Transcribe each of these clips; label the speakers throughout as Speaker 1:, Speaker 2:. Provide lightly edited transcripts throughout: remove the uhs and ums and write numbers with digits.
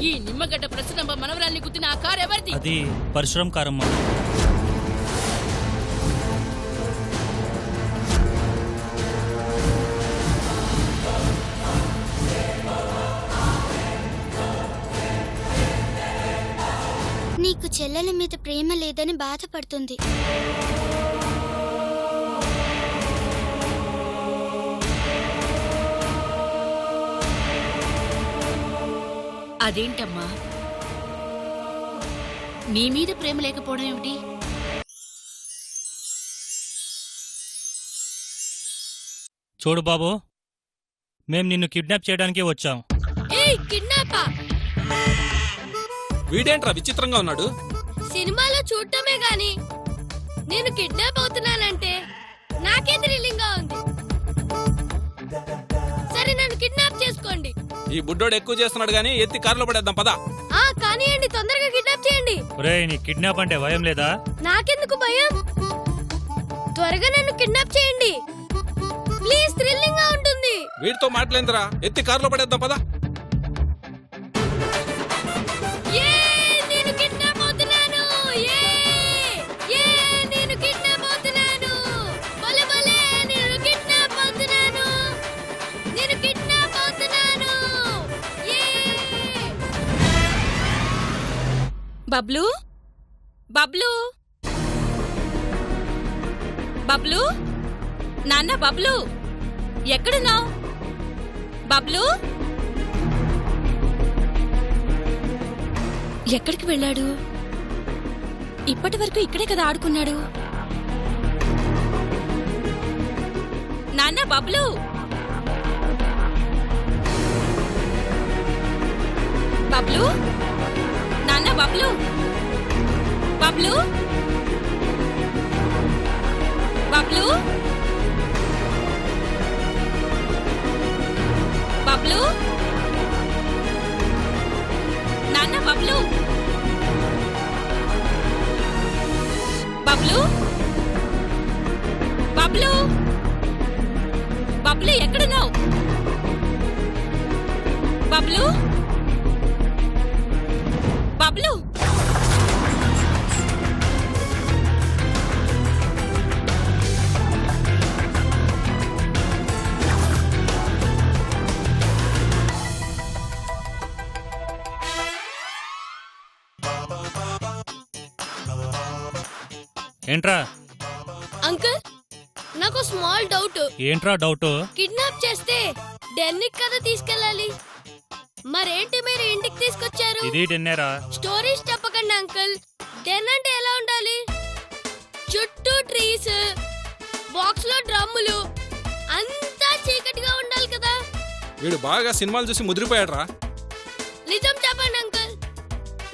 Speaker 1: ఈ నిమ్మగడ్డ ప్రసన్నమ్మ మనవరాల్ని గుద్దిన ఆ కారు ఎవరిది?
Speaker 2: అది పరశురాం కారమ్మ.
Speaker 3: నీకు చెల్లెల మీద ప్రేమ లేదని బాధపడుతుంది.
Speaker 1: అదేంటమ్మా, నీ మీద ప్రేమ లేకపోవడం ఏమిటి?
Speaker 2: చూడు బాబు, మేం నిన్ను కిడ్నాప్ చేయడానికి వచ్చాం.
Speaker 1: కిడ్నాపా?
Speaker 4: వీడేంట్రా విచిత్రంగా ఉన్నాడు?
Speaker 1: సినిమాలో చూడటమే గాని నేను కిడ్నాప్ అవుతున్నానంటే నాకే థ్రిల్లింగ్ గా ఉంది. సరే, నన్ను కిడ్నాప్ చేసుకోండి.
Speaker 4: ఈ బుడ్డోడు ఎక్కువ చేస్తున్నాడు గానీ ఎత్తి కారులో పడేద్దాం పదా.
Speaker 1: కానియండి, తొందరగా కిడ్నాప్ చేయండి.
Speaker 2: ఒరేయ్, నీ కిడ్నాప్ అంటే భయం లేదా?
Speaker 1: నాకెందుకు భయం? త్వరగా నన్ను కిడ్నాప్ చేయండి ప్లీజ్, థ్రిల్లింగ్ గా ఉంటుంది.
Speaker 4: వీడితో మాట్లాడిందిరా, ఎత్తి కారులో పడేద్దాం పదా.
Speaker 1: నేను కిడ్నాప్ అవుతున్నాను. నేను కిడ్నాప్ అవుతున్నాను. భలే భలే, నేను కిడ్నాప్ అవుతున్నాను. నేను కిడ్నాప్ అవుతున్నాను. బబ్లు, బబ్లు, బబ్లు, నాన్న బబ్లు, ఎక్కడున్నావు? బబ్లు ఎక్కడికి వెళ్ళాడు? ఇప్పటి వరకు ఇక్కడే కదా ఆడుకున్నాడు. నాన్న బబ్లు, బబ్లు, నాన్న బబ్లు, బబ్లు, బబ్లు, బబ్లు, నాన్న బబ్లు, బబ్లు, బబ్లు, బబ్లు ఎక్కడున్నావు? బబ్లు, బబ్లు,
Speaker 2: ఏంట్రా?
Speaker 1: అంకుల్, నాకు స్మాల్ డౌట్.
Speaker 2: ఏంట్రా డౌట్?
Speaker 1: కిడ్నాప్ చేస్తే డెన్నిక్ కదా తీసుకెళ్ళాలి, మరేంటి మీరు ఇంటికి తీసుకొచ్చారు?
Speaker 2: ఇది డిన్నరా?
Speaker 1: స్టోరీస్ చెప్పకండి అంకుల్. డెన్ అంటే ఎలా ఉండాలి? చుట్టూ ట్రీస్, బాక్స్ లో డ్రమ్ములు, అంతా చీకటిగా ఉండాలి కదా.
Speaker 4: వీడు బాగా సినిమాలు చూసి ముదిరిపోయాడురా.
Speaker 1: నిజం చెప్పండి అంకుల్,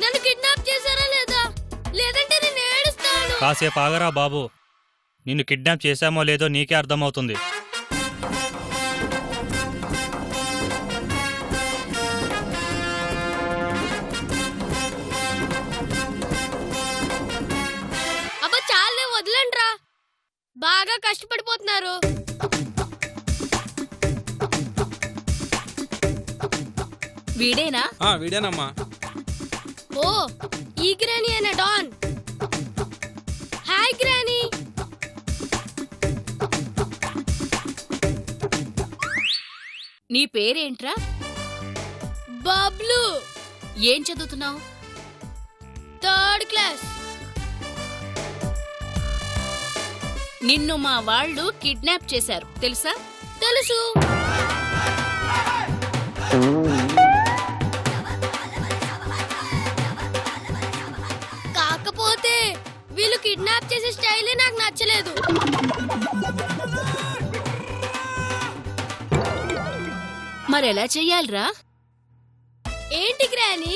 Speaker 1: నన్ను కిడ్నాప్ చేశారా లేదా? లేదంటే నేను ఏడుస్తాను.
Speaker 2: కాసేపు ఆగరా బాబు, నిన్ను కిడ్నాప్ చేశామో లేదో నీకే అర్థమవుతుంది.
Speaker 1: అబ్బా చాలే, వదలండ్రా, బాగా కష్టపడిపోతున్నారు. వీడేనా?
Speaker 4: వీడేనమ్మా.
Speaker 1: ఓ, ఈ గ్రాని అయినా డాన్. హాయ్ గ్రాని. నీ పేరేంట్రా? బబ్లు. ఏం చదువుతున్నావు? 3rd class. నిన్ను మా వాళ్ళు కిడ్నాప్ చేశారు, తెలుసా? తెలుసు. కాకపోతే వీళ్ళు కిడ్నాప్ చేసే స్టైలే నాకు నచ్చలేదు. మరెలా చెయ్యాలరా? ఏంటి గ్రాని,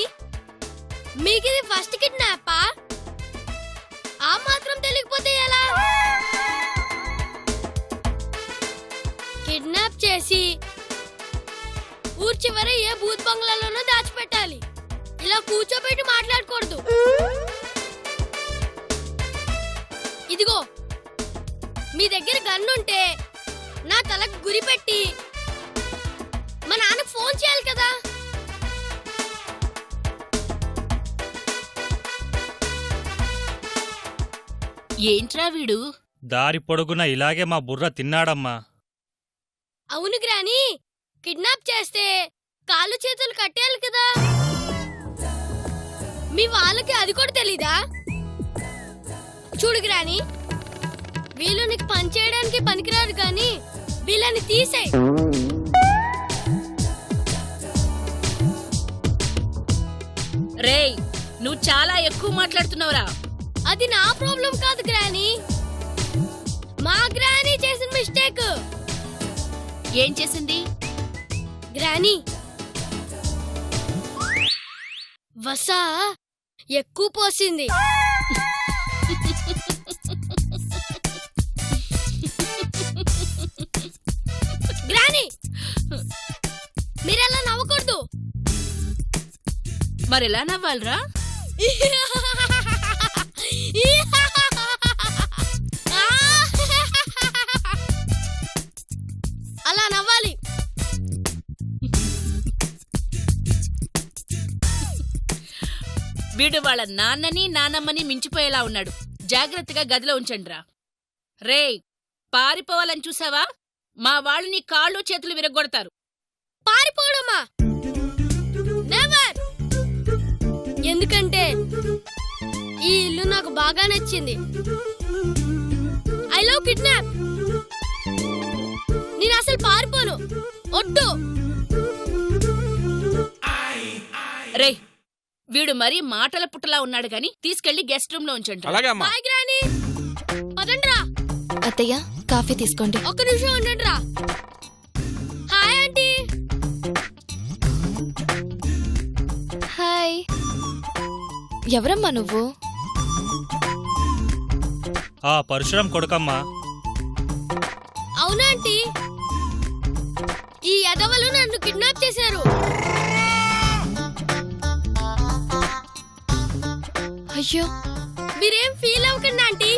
Speaker 1: మీకిది ఫస్ట్ కిడ్నాపా? ఆ మాత్రం తెలియకపోతే ఎలా? కిడ్నాప్ చేసి ఊరు చివర ఏ భూత్ బంగ్లాలోనో దాచిపెట్టాలి. ఇలా కూర్చోబెట్టి మాట్లాడకూడదు. ఇదిగో, మీ దగ్గర గన్నుంటే నా తలకు గురి పెట్టి మా నాన్నకు ఫోన్ చేయాలి కదా.
Speaker 5: ఏంట్రా వీడు?
Speaker 2: దారి పొడుగున ఇలాగే మా బుర్ర తిన్నాడమ్మా.
Speaker 1: అవును గ్రాని, కిడ్నాప్ చేస్తే కాళ్ళు చేతులు కట్టేయాలి కదా. మీ వాళ్ళకి అది కూడా తెలీదా? చూడు గ్రాని, వీళ్ళు నీకు పని చేయడానికి పనికిరారు కానీ వీళ్ళని తీసేయ్.
Speaker 5: రేయ్, నువ్వు చాలా ఎక్కువ మాట్లాడుతున్నావురా.
Speaker 1: అది నా ప్రాబ్లం కాదు గ్రాని, మా గ్రాని చేసిన మిస్టేక్.
Speaker 5: ఏం చేసింది?
Speaker 1: గ్రాని, వస ఎక్కువ పోసింది. గ్రాని, మీరెలా నవ్వకూడదు.
Speaker 5: మరెలా నవ్వాలరా?
Speaker 1: అలా నవ్వాలి.
Speaker 5: వీడు వాళ్ళ నాన్నని నానమ్మని మించిపోయేలా ఉన్నాడు. జాగ్రత్తగా గదిలో ఉంచండ్రా. రేయ్, పారిపోవాలని చూసావా? మా వాళ్ళు నీ కాళ్ళు చేతులు విరగ్గొడతారు.
Speaker 1: పారిపోవడమా? నెవర్. ఎందుకంటే ఈ ఇల్లు నాకు బాగా నచ్చింది. I love kidnap. నేను అసలు పారిపోను. ఒట్టు.
Speaker 5: రేయ్, వీడు మరీ మాటల పుట్టలా ఉన్నాడు గాని తీసుకెళ్లి గెస్ట్ రూమ్ లో ఉంచండి.
Speaker 4: అలాగే అమ్మా.
Speaker 1: బాయ్ గ్రాని. పదండ్రా.
Speaker 6: అత్తయ్య, కాఫీ తీసుకోండి.
Speaker 1: ఒక్క నిమిషం ఉండండిరా. Hi aunty.
Speaker 6: హాయ్. ఎవరమ్మా నువ్వు?
Speaker 2: ఆ పరశురాం కొడుకమ్మా.
Speaker 1: అవునా ఆంటీ? ఈ యదవలు నన్ను కిడ్నాప్ చేశారు.
Speaker 6: అయ్యో,
Speaker 1: మీరేం ఫీల్ అవ్వకండి ఆంటీ.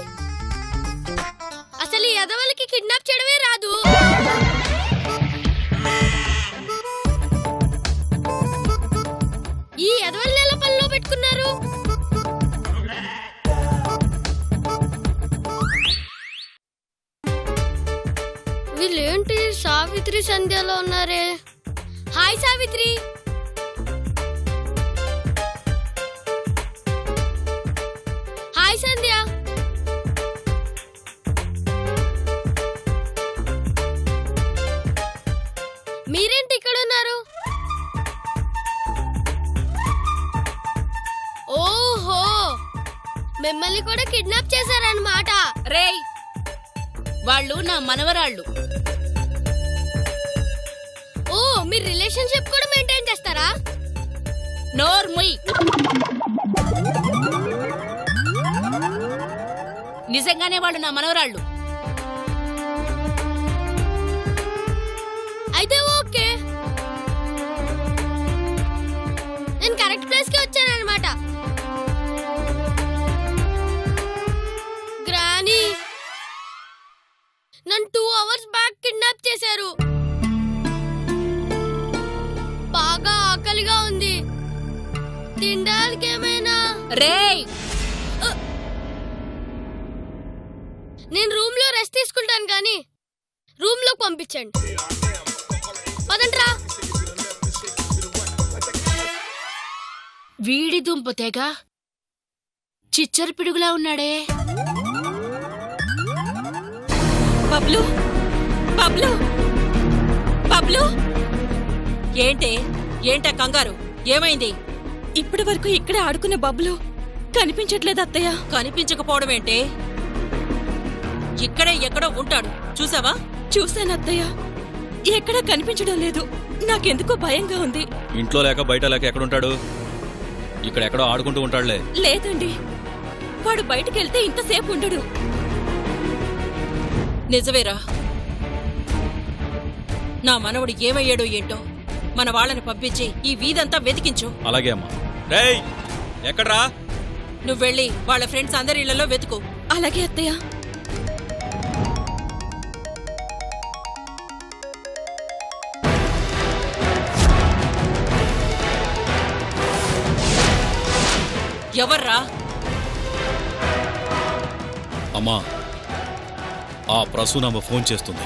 Speaker 1: అసలు ఈ యదవలకి కిడ్నాప్ చేయడమే రాదు. ఈ యదవల్ని ఎలా పనిలో పెట్టుకున్నారు? వీళ్ళేంటి సావిత్రి సంధ్యలో ఉన్నారే? హాయ్ సావిత్రి. హాయ్ సంధ్య. మీరేంటి ఇక్కడ ఉన్నారు? ఓహో, మిమ్మల్ని కూడా కిడ్నాప్ చేశారన్నమాట.
Speaker 5: రేయ్, వాళ్ళు నా మనవరాళ్ళు.
Speaker 1: ఓ, మీరు రిలేషన్షిప్ కూడా మెయింటైన్ చేస్తారా?
Speaker 5: నోర్ముయ్. నిజంగానే వాళ్ళు నా మనవరాళ్ళు.
Speaker 1: అయితే ఓకే, నేను కరెక్ట్ ప్లేస్ కి వచ్చానన్నమాట. గ్రాని, నన్ను 2 hours బ్యాక్ కిడ్నాప్ చేశారు. బాగా ఆకలిగా ఉంది. తినడానికి ఏమైనా?
Speaker 5: రేయ్,
Speaker 1: నేను రూమ్ లో రెస్ట్ తీసుకుంటాను కానీ రూమ్ లో పంపించండి. పదండ్రా.
Speaker 5: వీడి దుంప తెగ చిచ్చర పిడుగులా ఉన్నాడే.
Speaker 7: బబ్లు, బబ్లు, బబ్లు. ఏంటా కంగారు? ఏమైంది? ఇప్పటి వరకు ఇక్కడే ఆడుకునే బబ్లు కనిపించట్లేదు అత్తయ్య. కనిపించకపోవడం ఏంటే? ఇక్కడే ఎక్కడో ఉంటాడు, చూసావా? చూశాను అత్తయ్య, ఎక్కడా కనిపించడం లేదు. నాకెందుకో భయంగా ఉంది.
Speaker 8: ఇంట్లో లేక బయట లేక ఎక్కడుంటాడు? ఇక్కడెక్కడో ఆడుకుంటూ ఉంటాడులే.
Speaker 7: లేదండి, వాడు బయటికెళ్తే ఇంతసేపు ఉండడు. నిజమేరా, నా మనవడు ఏమయ్యాడో ఏంటో. మన వాళ్ళని పంపించి ఈ వీధంతా వెతికించు.
Speaker 8: అలాగే అమ్మా. రేయ్, ఎక్కడ్రా?
Speaker 7: నువ్వెళ్ళి వాళ్ళ ఫ్రెండ్స్ అందరి ఇళ్లలో వెతుకు. అలాగే అత్తయ్య. ఎవర్రా?
Speaker 8: అమ్మా ఆ ప్రసూనమ్మ ఫోన్ చేస్తుంది.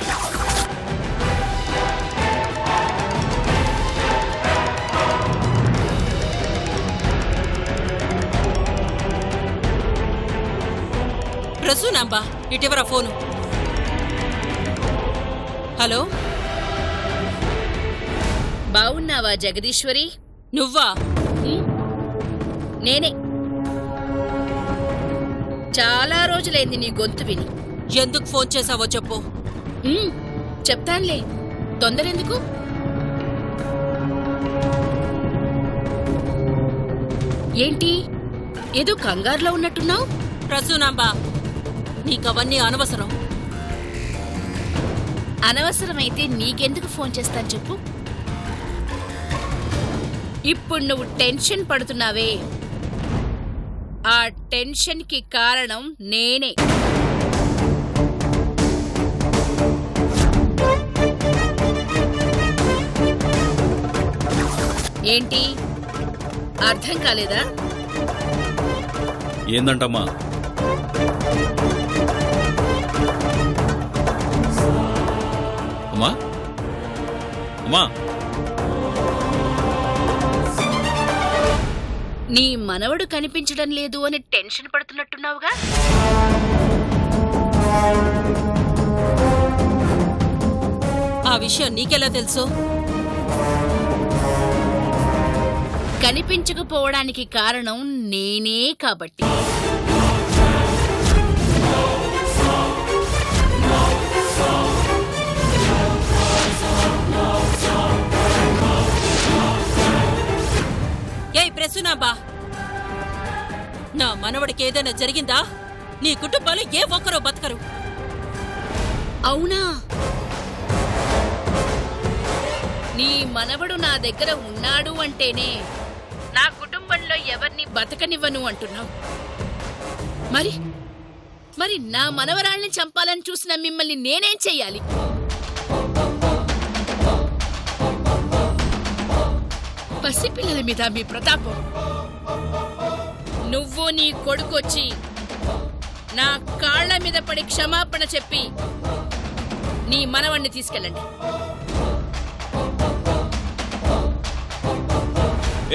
Speaker 7: ప్రసూనాంబా ఇటీవరా ఫోను. హలో,
Speaker 5: బావున్నావా జగదీశ్వరి?
Speaker 7: నువ్వా?
Speaker 5: నేనే. చాలా రోజులైంది నీ గొంతు విని.
Speaker 7: ఎందుకు ఫోన్ చేసావో చెప్పు.
Speaker 5: చెప్తాన్లే, తొందరెందుకు? ఏంటి ఏదో కంగారులో ఉన్నట్టున్నావు?
Speaker 7: ప్రసూనాంబా, నీకవన్నీ అనవసరం.
Speaker 5: అనవసరమైతే నీకెందుకు ఫోన్ చేస్తాను చెప్పు. ఇప్పుడు నువ్వు టెన్షన్ పడుతున్నావే, ఆ టెన్షన్ కి కారణం నేనే. ఏంటి అర్థం కాలేదా?
Speaker 8: ఏందంటమ్మా? అమ్మా అమ్మా,
Speaker 5: నీ మనవడు కనిపించడం లేదు అని టెన్షన్ పడుతున్నట్టున్నావుగా.
Speaker 7: ఆ విషయం నీకెలా తెలుసు?
Speaker 5: కనిపించకపోవడానికి కారణం నేనే కాబట్టి.
Speaker 7: ఏయ్ ప్రసూనాంబా, నా మనవడికి ఏదైనా జరిగిందా? నీ కుటుంబాలు ఏ ఒక్కరూ బతకరు.
Speaker 5: అవునా? నీ మనవడు నా దగ్గర ఉన్నాడు అంటేనే నా కుటుంబంలో ఎవరిని బతకనివ్వను అంటున్నావు. మరి మరి నా మనవరాల్ని చంపాలని చూసిన మిమ్మల్ని నేనేం చెయ్యాలి? పసిపిల్లల మీద మీ ప్రతాపం. నువ్వు నీ కొడుకొచ్చి నా కాళ్ల మీద పడి క్షమాపణ చెప్పి నీ మనవణ్ణి తీసుకెళ్ళండి.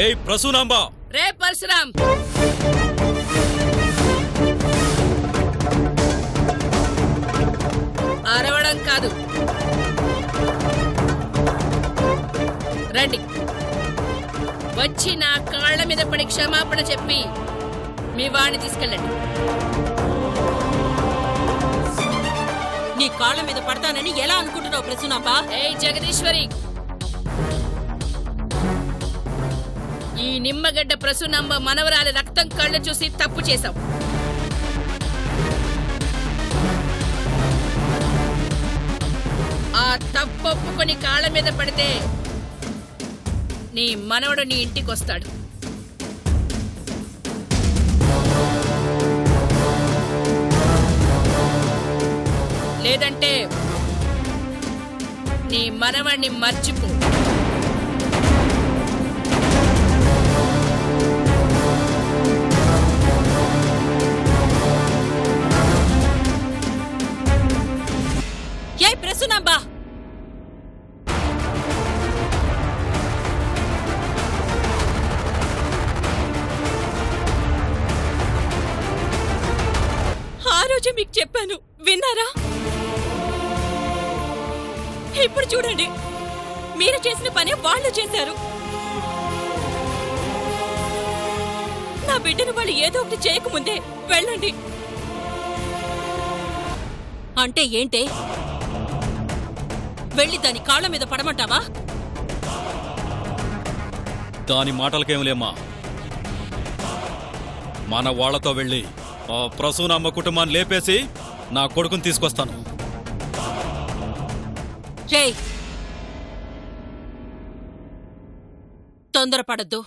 Speaker 8: ఏయ్ ప్రసూనాంబా!
Speaker 5: రే పరశురాం, అరవడం కాదు, రండి. వచ్చి నా కాళ్ల మీద పడి క్షమాపణ చెప్పి మీ వాడిని తీసుకెళ్ళండి.
Speaker 7: నీ కాళ్ళ మీద పడతానని ఎలా అనుకుంటున్నావు ప్రసూనాంబా?
Speaker 5: ఏయ్ జగదీశ్వరి, ఈ నిమ్మగడ్డ ప్రసూనాంబ మనవరాలి రక్తం కళ్ళు చూసి తప్పు చేశావు. ఆ తప్పు ఒప్పుకొని కాళ్ళ మీద పడితే నీ మనవడు నీ ఇంటికి వస్తాడు. లేదంటే నీ మనవడిని మర్చిపో.
Speaker 7: ఏయ్ ప్రసూనాంబా, ఆ రోజే మీకు చెప్పాను, విన్నారా? ఇప్పుడు చూడండి, మీరు చేసిన పని వాళ్ళు చేశారు. నా బిడ్డను వాళ్ళు ఏదో ఒకటి చేయకముందే వెళ్ళండి. అంటే ఏంటే? వెళ్ళి దాని కాళ్ళ మీద పడమంటావా?
Speaker 8: దాని మాటలకేమిలేమ్మా. మన వాళ్లతో వెళ్ళి ఆ ప్రసూనమ్మ కుటుంబాన్ని లేపేసి నా కొడుకుని తీసుకొస్తాను.
Speaker 7: రేయ్, తొందరపడద్దు.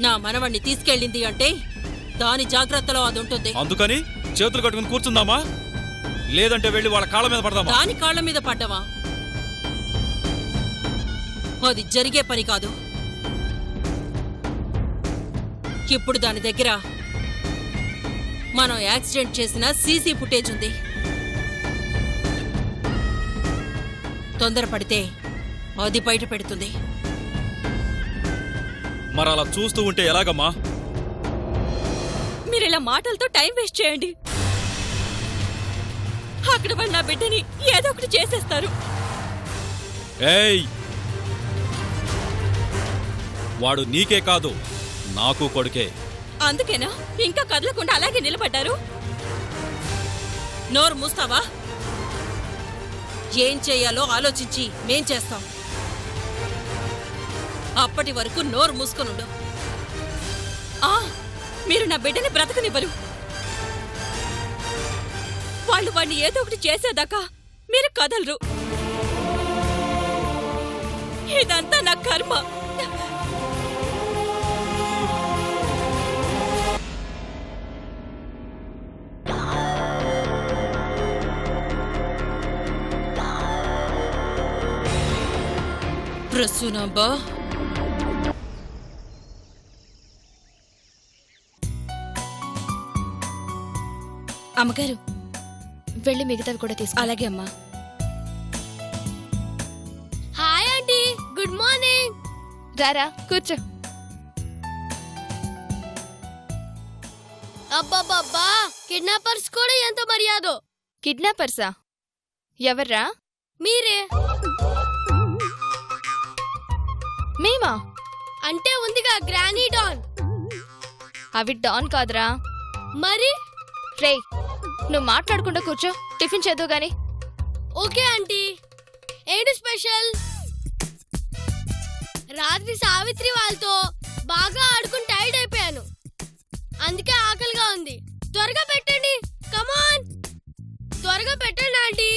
Speaker 7: నా మనవణ్ణి తీసుకెళ్ళింది అంటే దాని జాగ్రత్తలో అది ఉంటుంది.
Speaker 8: అందుకని చేతులు కట్టుకుని కూర్చుందామా? లేదంటే వెళ్ళి వాళ్ళ కాళ్ళ మీద పడదామా?
Speaker 7: దాని కాళ్ళ మీద పడ్డావా? అది జరిగే పని కాదు. ఇప్పుడు దాని దగ్గర మనం యాక్సిడెంట్ చేసిన సీసీ ఫుటేజ్ ఉంది. తొందరపడితే అది బయట పెడుతుంది.
Speaker 8: మరి అలా చూస్తూ ఉంటే ఎలాగమ్మా?
Speaker 7: మీరిలా మాటలతో టైం వేస్ట్ చేయండి. అక్కడ వాళ్ళు నా బిడ్డని ఏదో ఒకటి చేసేస్తారు.
Speaker 8: ఏయ్, వాడు నీకే కాదు నాకు కొడుకే.
Speaker 7: అందుకేనా ఇంకా కదలకుండా అలాగే నిలబడ్డారు? నోరు మూస్తావా? ఏం చెయ్యాలో ఆలోచించి మేం చేస్తాం. అప్పటి వరకు నోరు మూసుకొనుండు. మీరు నా బిడ్డని బ్రతకనివ్వరు. వాళ్ళు వాడిని ఏదో ఒకటి చేసేదాకా మీరు కదలరు. ఇదంతా నా కర్మ. ప్రసూనాంబా,
Speaker 6: అమ్మగారు వెళ్ళి మిగతావి కూడా తీసుకో.
Speaker 7: అలాగే అమ్మా.
Speaker 1: Hi aunty, good morning.
Speaker 6: రారా కూర్చో.
Speaker 1: అబ్బబ్బబ్బా, కిడ్నాపర్స్ కూడా ఎంత మర్యాదో.
Speaker 6: కిడ్నాపర్సా? ఎవర్రా?
Speaker 1: మీరే.
Speaker 6: మేమా?
Speaker 1: అంటే ఉందిగా గ్రానీ డాన్.
Speaker 6: అవి డాన్ కాదురా.
Speaker 1: మరి
Speaker 6: రే, నువ్వు మాట్లాడకుండా కూర్చో, టిఫిన్ చేద్దు గాని.
Speaker 1: Okay aunty. ఏంటి స్పెషల్? రాత్రి సావిత్రి వాళ్ళతో బాగా ఆడుకుని టైర్డ్ అయిపోయాను, అందుకే ఆకలిగా ఉంది. త్వరగా పెట్టండి, కమాన్ త్వరగా పెట్టండి ఆంటీ,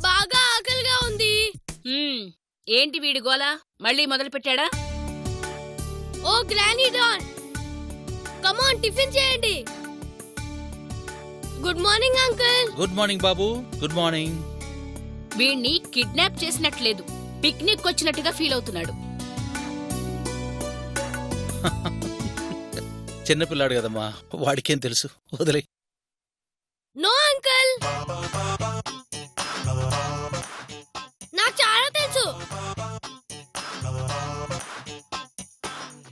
Speaker 1: బాగా ఆకలిగా ఉంది.
Speaker 5: ఏంటి వీడి గోలా మళ్ళీ మొదలు పెట్టాడా?
Speaker 1: Oh granny don, come on tiffin చేయండి. Good morning uncle.
Speaker 9: Good morning బాబు. Good morning.
Speaker 5: వీణ్ణి కిడ్నాప్ చేసినట్లేదు, పిక్నిక్ వచ్చినట్టుగా ఫీల్ అవుతున్నాడు.
Speaker 9: చిన్నపిల్లాడు కదమ్మా, వాడికేం తెలుసు, వదిలే.
Speaker 1: నో అంకుల్, నాకు చాలా తెలుసు.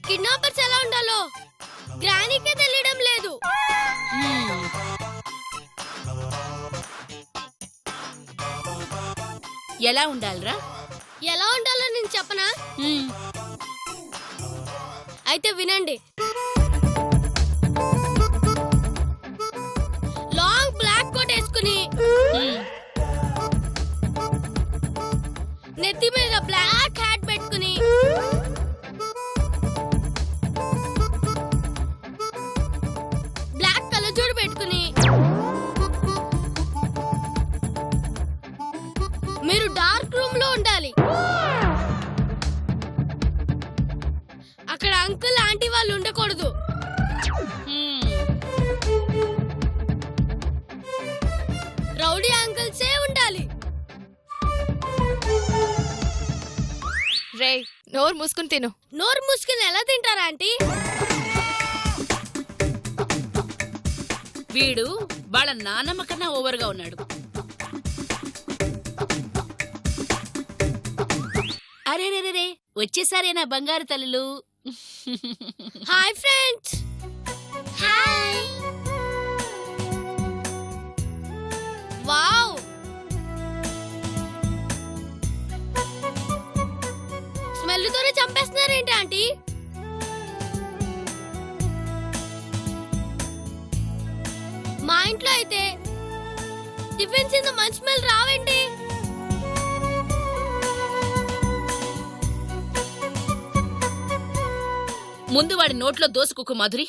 Speaker 1: కిడ్నాపర్స్ ఎలా ఉండాలో గ్రానీకే తెలియడం లేదు.
Speaker 5: ఎలా ఉండాలిరా?
Speaker 1: ఎలా ఉండాలో నేను చెప్పనా? అయితే వినండి. లాంగ్ బ్లాక్ కోట్ వేసుకుని, నెత్తి మీద బ్లాక్ హ్యాట్ పెట్టుకుని, బ్లాక్ కళ్ళజోడు పెట్టుకుని, మీరు డార్క్ రూమ్ లో ఉండాలి. అక్కడ అంకుల్ ఆంటీ వాళ్ళు ఉండకూడదు. రౌడీ అంకుల్సే ఉండాలి.
Speaker 6: రే, నోరు మూసుకుని తిను.
Speaker 1: నోరు మూసుకుని ఎలా తింటారా ఆంటీ?
Speaker 5: వీడు వాళ్ళ నానమ్మ కన్నా ఓవర్గా ఉన్నాడు. అరేరేరే, వచ్చేసారేనా బంగారు తల్లులు?
Speaker 1: Hi friends. Hi. Wow, smell తోనే చంపేస్తున్నారేంటి ఆంటీ? మా ఇంట్లో అయితే టిఫిన్స్ ఇంత మంచి స్మెల్ రావేంటి?
Speaker 5: ముందు వాడి నోట్లో దోసుకుక్కు మాధురి,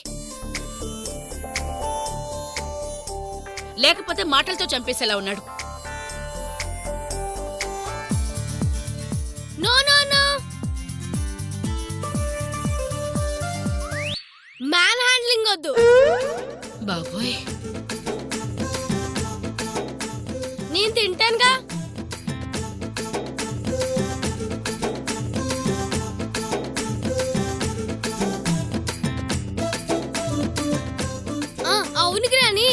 Speaker 5: లేకపోతే మాటలతో చంపేసేలా ఉన్నాడు.
Speaker 1: No no no, man handling వద్దు.
Speaker 5: బాబోయ్,
Speaker 1: నేను తింటానుగా. అవును గ్రాని,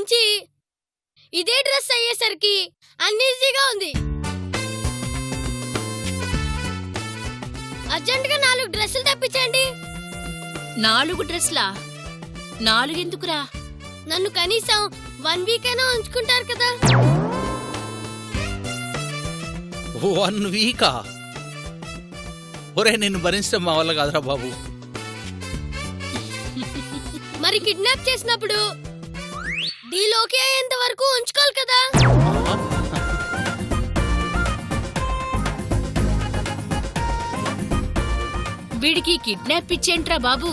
Speaker 1: నుంచి ఇదే డ్రెస్ అయ్యేసరికి అన్ఈజీగా ఉంది. అర్జెంటుగా 4 డ్రెస్సులు తెప్పించండి.
Speaker 5: 4 డ్రెస్లా? 4 ఎందుకురా?
Speaker 1: నన్ను కనీసం 1 వీక్ అయినా ఉంచుకుంటారు కదా.
Speaker 9: 1 వీకా? ఒరే నిన్ను భరించడం మా వల్ల కాదురా బాబు.
Speaker 1: మరి కిడ్నాప్ చేసినప్పుడు డీలోకి అయ్యేంత వరకు ఉంచుకోవాలి కదా.
Speaker 5: వీడికి కిడ్నాప్ ఇచ్చేంట్రా బాబు?